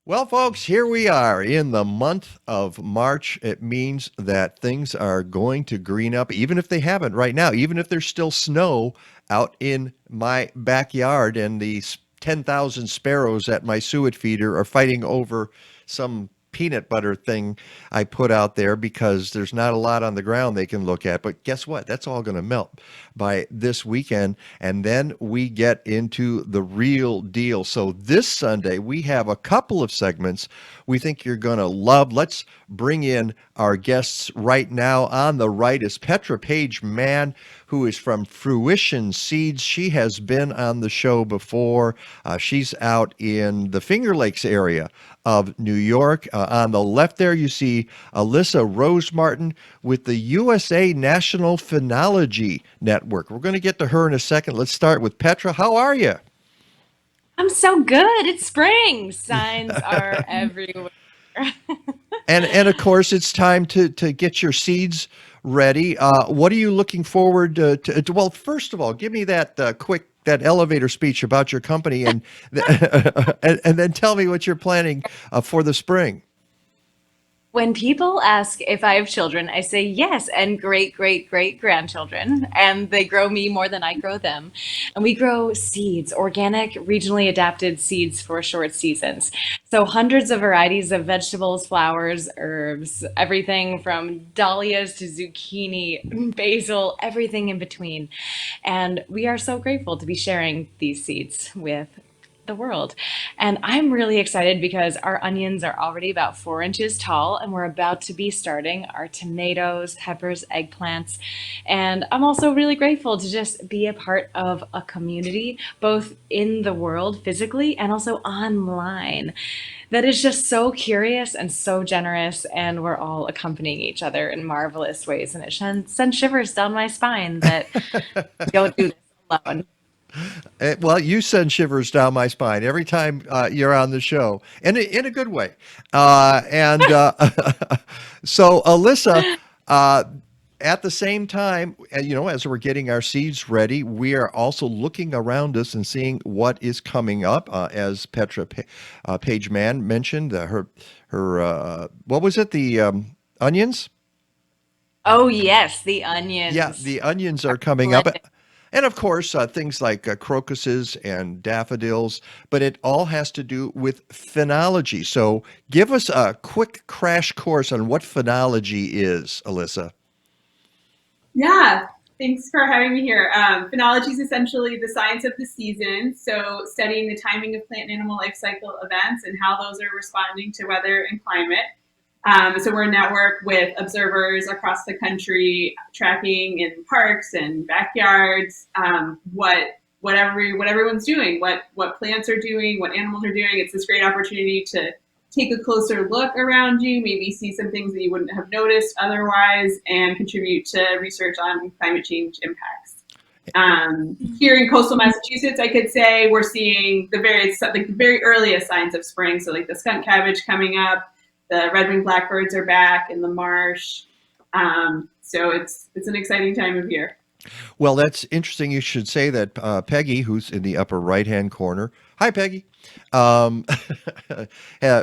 Well, folks, here we are in the month of March. It means that things are going to green up, even if they haven't right now, even if there's still snow out in my backyard and the 10,000 sparrows at my suet feeder are fighting over some peanut butter thing I put out there because there's not a lot on the ground they can look at. But guess what? That's all going to melt by this weekend. And then we get into the real deal. So this Sunday, we have a couple of segments we think you're going to love. Let's bring in our guests right now. On the right is Petra Page Mann, who is from Fruition Seeds. She has been on the show before. She's out in the Finger Lakes area of New York. On the left there, you see Alyssa Rosemartin with the USA National Phenology Network. We're going to get to her in a second. Let's start with Petra. How are you? I'm so good. It's spring. Signs are everywhere. And of course, it's time to get your seeds ready. What are you looking forward Well, first of all, give me that quick that elevator speech about your company, and and then tell me what you're planning for the spring. When people ask if I have children, I say yes, and great, great, great grandchildren. And they grow me more than I grow them. And we grow seeds, organic, regionally adapted seeds for short seasons. So hundreds of varieties of vegetables, flowers, herbs, everything from dahlias to zucchini, basil, everything in between. And we are so grateful to be sharing these seeds with the world. And I'm really excited because our onions are already about 4 inches tall, and we're about to be starting our tomatoes, peppers, eggplants. And I'm also really grateful to just be a part of a community, both in the world physically and also online, that is just so curious and so generous. And we're all accompanying each other in marvelous ways. And it sends shivers down my spine that we don't do this alone. Well, you send shivers down my spine every time you're on the show, and in a good way. And so, Alyssa, uh, at the same time, as we're getting our seeds ready, we are also looking around us and seeing what is coming up. As Page Mann mentioned, her what was it? The onions. Oh, yes, the Yeah, onions. the onions are coming up. Splendid. And of course, things like crocuses and daffodils, but it all has to do with phenology. So give us a quick crash course on what phenology is, Alyssa. Yeah, thanks for having me here. Phenology is essentially the science of the season, so studying the timing of plant and animal life cycle events and how those are responding to weather and climate. So we're a network with observers across the country, tracking in parks and backyards what everyone's doing, what plants are doing, what animals are doing. It's this great opportunity to take a closer look around you, maybe see some things that you wouldn't have noticed otherwise, and contribute to research on climate change impacts. Here in coastal Massachusetts, I could say we're seeing the very earliest signs of spring. So like the skunk cabbage coming up, the red-winged blackbirds are back in the marsh. So it's an exciting time of year. Well, that's interesting. You should say that Peggy, who's in the upper right hand corner, hi, Peggy, um,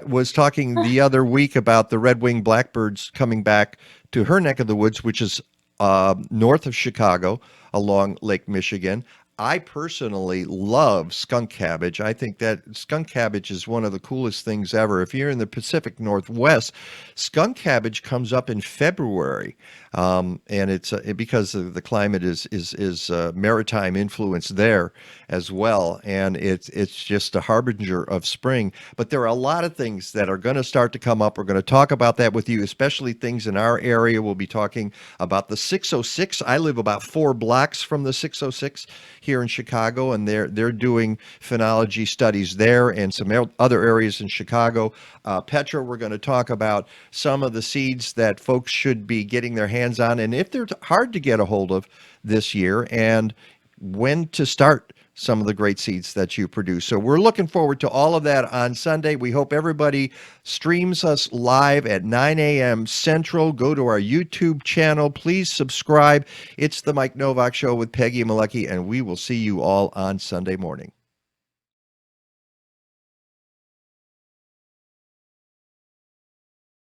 was talking the other week about the red winged blackbirds coming back to her neck of the woods, which is north of Chicago along Lake Michigan. I personally love skunk cabbage. I think that skunk cabbage is one of the coolest things ever. If you're in the Pacific Northwest, skunk cabbage comes up in February, and it's because of the climate is maritime influence there as well, and it's just a harbinger of spring. But there are a lot of things that are going to start to come up. We're going to talk about that with you, especially things in our area. We'll be talking about the 606. I live about 4 blocks from the 606 here in Chicago, and they're doing phenology studies there and some other areas in Chicago. Petra, we're going to talk about some of the seeds that folks should be getting their hands on, and if they're hard to get a hold of this year, and when to start some of the great seeds that you produce. So we're looking forward to all of that on Sunday. We hope everybody streams us live at 9 a.m. Central. Go to our YouTube channel. Please subscribe. It's the Mike Nowak Show with Peggy Malecki, and we will see you all on Sunday morning.